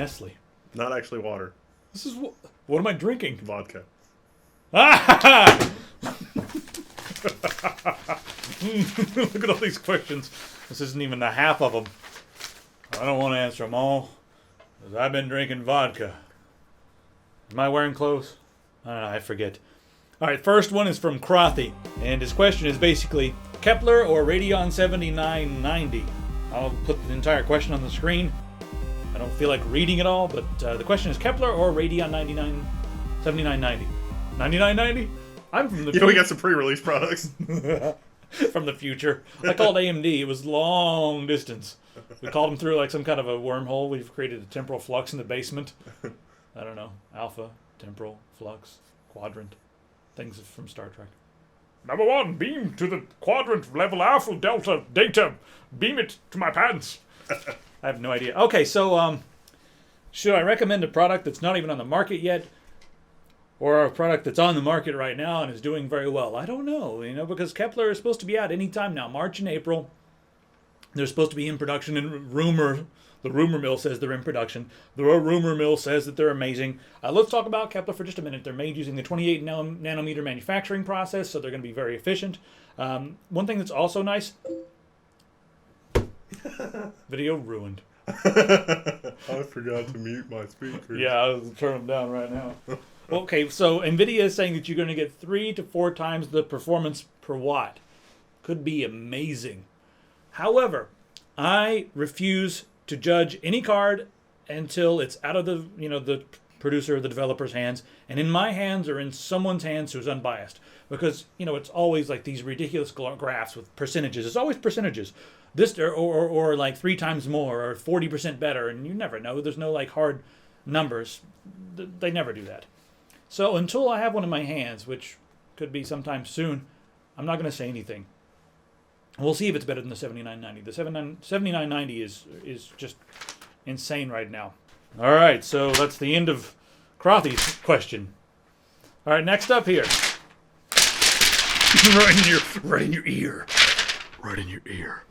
Nestle. Not actually water. This is what am I drinking? Vodka. Ah! Look at all these questions. This isn't even the half of them. I don't want to answer them all, because I've been drinking vodka. Am I wearing clothes? I don't know, I forget. Alright, first one is from Crothy, and his question is basically, Kepler or Radeon 7990? I'll put the entire question on the screen. I don't feel like reading it all, but the question is Kepler or Radeon 7990? 9990? I'm from the Yeah, we got some pre-release products. from the future. I called AMD. It was long distance. We called them through like some kind of a wormhole. We've created a temporal flux in the basement. I don't know. Alpha, temporal, flux, quadrant. Things from Star Trek. Number 1, beam to the quadrant level alpha delta data. Beam it to my pants. I have no idea. Okay, so should I recommend a product that's not even on the market yet? Or a product that's on the market right now and is doing very well? I don't know, because Kepler is supposed to be out any time now, March and April. They're supposed to be in production, and the rumor mill says they're in production. The rumor mill says that they're amazing. Let's talk about Kepler for just a minute. They're made using the 28 nanometer manufacturing process, so they're going to be very efficient. One thing that's also nice, video ruined. I forgot to mute my speakers. Yeah, I'll turn them down right now. Okay, so NVIDIA is saying that you're going to get 3 to 4 times the performance per watt. Could be amazing. However, I refuse to judge any card until it's out of the producer or the developer's hands, and in my hands or in someone's hands who's unbiased. Because, it's always like these ridiculous graphs with percentages. It's always percentages. This or like 3 times more or 40% better, and you never know. There's no like hard numbers. They never do that. So until I have one in my hands, which could be sometime soon, I'm not going to say anything. We'll see if it's better than the 7990. The 7990 is just insane right now. All right, so that's the end of Crothy's question. All right, next up here. right in your ear. Right in your ear.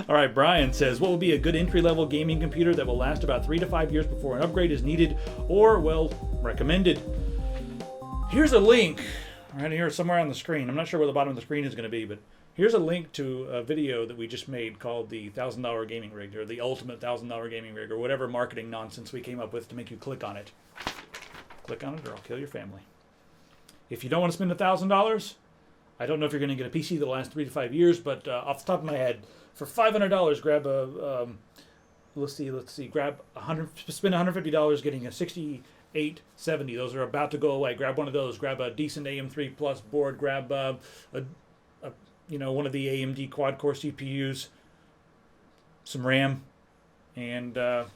All right, Brian says, what will be a good entry-level gaming computer that will last about 3 to 5 years before an upgrade is needed or, well, recommended? Here's a link right here somewhere on the screen. I'm not sure where the bottom of the screen is going to be, but here's a link to a video that we just made called the $1,000 gaming rig, or the ultimate $1,000 gaming rig, or whatever marketing nonsense we came up with to make you click on it. Click on it or I'll kill your family. If you don't want to spend $1,000, I don't know if you're going to get a PC that'll last 3 to 5 years, but off the top of my head, for $500, grab a, spend $150 getting a 6870. Those are about to go away. Grab one of those. Grab a decent AM3 Plus board. Grab one of the AMD quad-core CPUs, some RAM, and a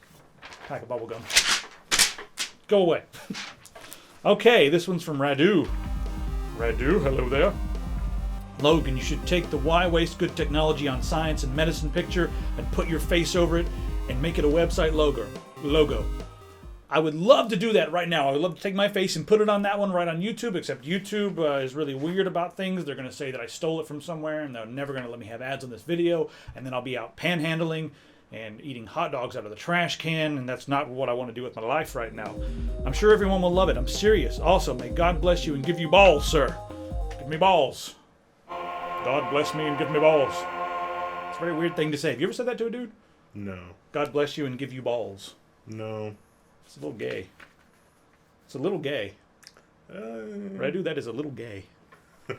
pack of bubble gum. Go away. Okay, this one's from Radu. Radu, hello there. Logan, you should take the Why Waste Good Technology on Science and Medicine picture and put your face over it and make it a website logo. I would love to do that right now. I would love to take my face and put it on that one right on YouTube, except YouTube is really weird about things. They're going to say that I stole it from somewhere, and they're never going to let me have ads on this video, and then I'll be out panhandling and eating hot dogs out of the trash can, and that's not what I want to do with my life right now. I'm sure everyone will love it. I'm serious. Also, may God bless you and give you balls, sir. Give me balls. God bless me and give me balls. It's a very weird thing to say. Have you ever said that to a dude? No. God bless you and give you balls. No. It's a little gay. It's a little gay. Radu, that is a little gay. I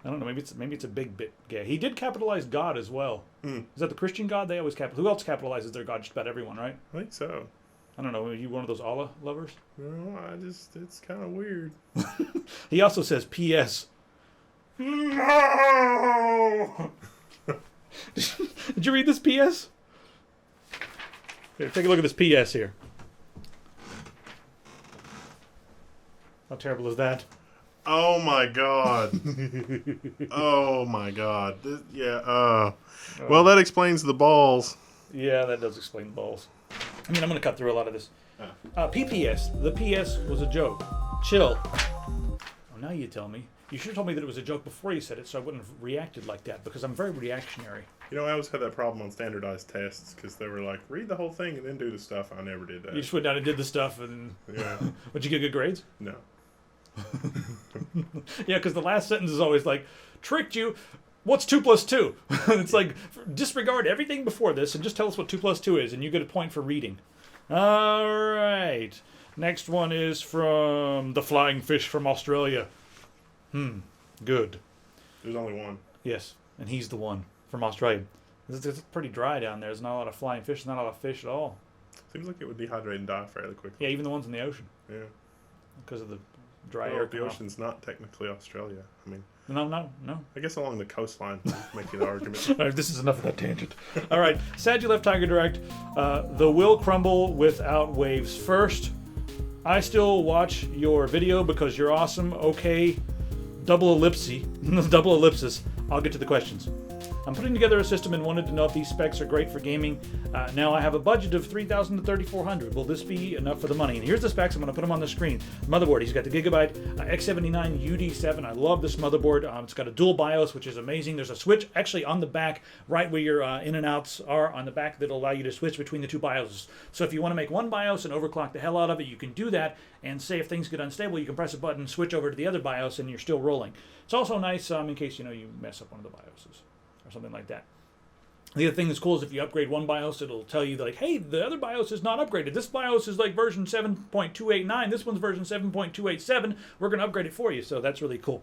don't know. Maybe it's a big bit gay. He did capitalize God as well. Is that the Christian God? They always capitalize. Who else capitalizes their God? Just about everyone, right? I think so. I don't know. Are you one of those Allah lovers? No, it's kind of weird. He also says P.S. No! Did you read this P.S.? Here, take a look at this P.S. here. How terrible is that? Oh my God. Oh my God. Well, that explains the balls. Yeah, that does explain the balls. I mean, I'm going to cut through a lot of this. PPS. The PS was a joke. Chill. Oh, now you tell me. You should have told me that it was a joke before you said it, so I wouldn't have reacted like that, because I'm very reactionary. You know, I always had that problem on standardized tests because they were like, read the whole thing and then do the stuff. I never did that. You just went down and did the stuff, and Yeah. would you get good grades? No. Yeah, because the last sentence is always like, tricked you. What's 2 plus 2? It's like, disregard everything before this and just tell us what 2 plus 2 is, and you get a point for reading. All right. Next one is from the Flying Fish from Australia. Good. There's only one. Yes, and he's the one from Australia. It's pretty dry down there. There's not a lot of flying fish, not a lot of fish at all. Seems like it would dehydrate and die fairly quickly. Yeah, even the ones in the ocean. Yeah. Because of the dry Well, air. the ocean's not technically Australia. I mean, No. I guess along the coastline, make the argument. All right, this is enough of that tangent. All right, Sad You Left Tiger Direct. The Will Crumble Without Waves. First, I still watch your video because you're awesome. Okay, double ellipsis. I'll get to the questions. I'm putting together a system and wanted to know if these specs are great for gaming. Now I have a budget of $3,000 to $3,400. Will this be enough for the money? And here's the specs. I'm going to put them on the screen. Motherboard. He's got the Gigabyte X79 UD7. I love this motherboard. It's got a dual BIOS, which is amazing. There's a switch actually on the back, right where your in and outs are on the back, that'll allow you to switch between the two BIOSes. So if you want to make one BIOS and overclock the hell out of it, you can do that. And say if things get unstable, you can press a button, switch over to the other BIOS, and you're still rolling. It's also nice in case you mess up one of the BIOSes or something like that. The other thing that's cool is if you upgrade one BIOS, it'll tell you like, hey, the other BIOS is not upgraded. This BIOS is like version 7.289. This one's version 7.287. We're going to upgrade it for you. So that's really cool.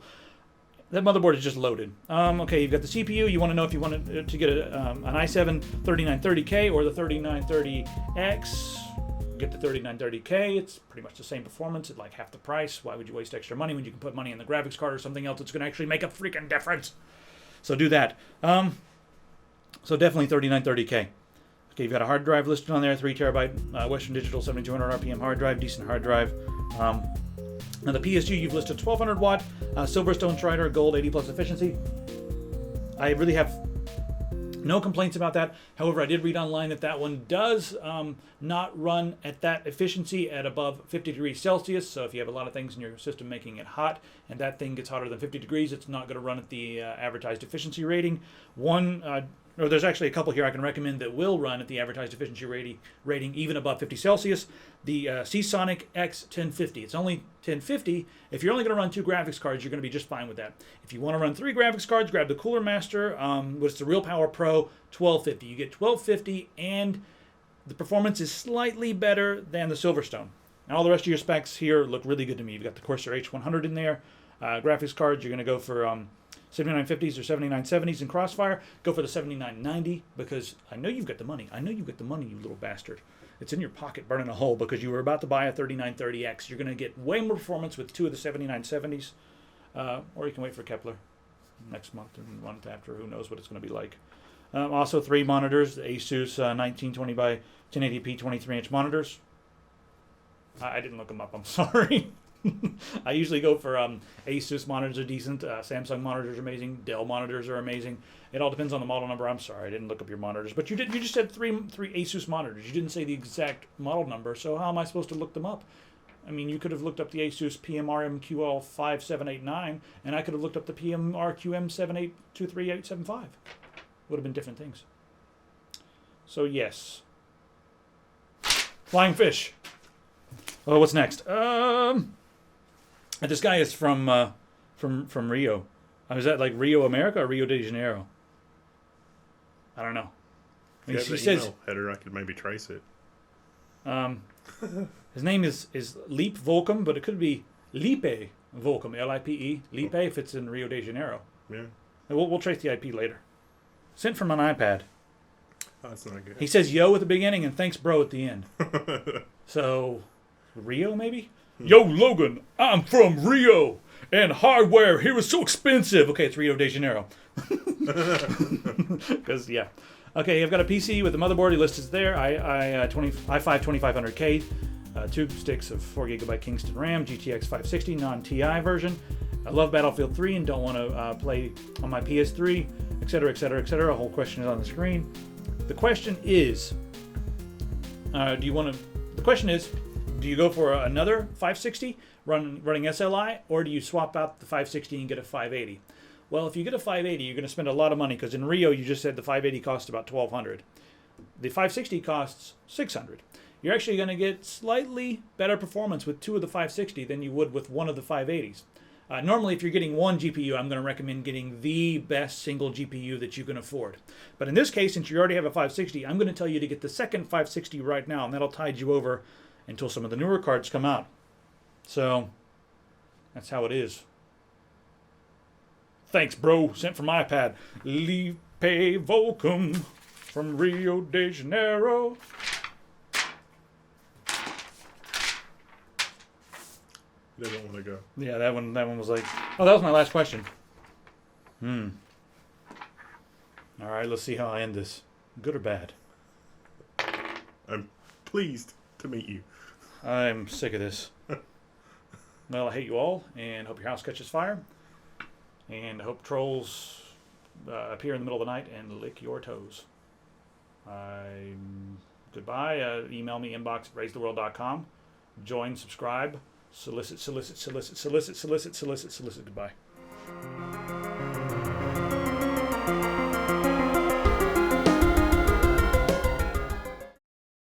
That motherboard is just loaded. Okay, you've got the CPU. You want to know if you want to get an i7 3930K or the 3930X. Get the 3930K. It's pretty much the same performance at like half the price. Why would you waste extra money when you can put money in the graphics card or something else that's going to actually make a freaking difference? So do that. So definitely 3930K. Okay, you've got a hard drive listed on there, 3 terabyte Western Digital 7200 RPM hard drive, decent hard drive. Now the PSG you've listed 1200 watt, Silverstone Strider, gold, 80 plus efficiency. I really have no complaints about that. However, I did read online that one does not run at that efficiency at above 50 degrees Celsius. So if you have a lot of things in your system making it hot, and that thing gets hotter than 50 degrees, it's not going to run at the advertised efficiency rating. There's actually a couple here I can recommend that will run at the advertised efficiency rating even above 50 Celsius. The Seasonic X1050. It's only 1050. If you're only going to run 2 graphics cards, you're going to be just fine with that. If you want to run 3 graphics cards, grab the Cooler Master, which is the Real Power Pro 1250. You get 1250, and the performance is slightly better than the Silverstone. Now, all the rest of your specs here look really good to me. You've got the Corsair H100 in there. Graphics cards, you're going to go for 7950s or 7970s in Crossfire. Go for the 7990 because I know you've got the money. I know you've got the money, you little bastard. It's in your pocket burning a hole because you were about to buy a 3930X. You're going to get way more performance with 2 of the 7970s. Or you can wait for Kepler next month and the month after. Who knows what it's going to be like. Also 3 monitors, the Asus 1920 by 1080p 23-inch monitors. I didn't look them up, I'm sorry. I usually go for Asus monitors are decent, Samsung monitors are amazing, Dell monitors are amazing. It all depends on the model number. I'm sorry, I didn't look up your monitors, but you just said three Asus monitors. You didn't say the exact model number, so how am I supposed to look them up? I mean, you could have looked up the Asus PMR-MQL5789, and I could have looked up the PMR-QM7823875. Would have been different things. So yes, Flying Fish. Oh, what's next? This guy is from Rio. Is that like Rio, America, or Rio de Janeiro? I don't know. He says header. I could maybe trace it. His name is Leap Volcom, but it could be Lipe Volcom, Lipe, Lipe, if it's in Rio de Janeiro. Yeah. We'll trace the IP later. Sent from an iPad. Oh, that's not good. He says yo at the beginning and thanks bro at the end. So, Rio maybe? Yo, Logan, I'm from Rio, and hardware here is so expensive. Okay, it's Rio de Janeiro. Because, yeah. Okay, I've got a PC with a motherboard. He lists it there. i5 2500K, 2 sticks of 4GB Kingston RAM, GTX 560, non-TI version. I love Battlefield 3 and don't want to play on my PS3, etc., etc., etc. A whole question is on the screen. The question is, do you go for another 560, running SLI, or do you swap out the 560 and get a 580? Well, if you get a 580, you're going to spend a lot of money because in Rio you just said the 580 costs about $1,200. The 560 costs $600. You're actually going to get slightly better performance with 2 of the 560 than you would with 1 of the 580s. Normally, if you're getting 1 GPU, I'm going to recommend getting the best single GPU that you can afford. But in this case, since you already have a 560, I'm going to tell you to get the second 560 right now, and that'll tide you over until some of the newer cards come out. So, that's how it is. Thanks, bro. Sent from my iPad. Lipe Volcom from Rio de Janeiro. They don't want to go. Yeah, that one was like, oh, that was my last question. All right, let's see how I end this. Good or bad? I'm pleased to meet you. I'm sick of this. Well, I hate you all, and hope your house catches fire. And I hope trolls appear in the middle of the night and lick your toes. Goodbye. Email me, inbox@raisetheworld.com. Join, subscribe, solicit. Goodbye.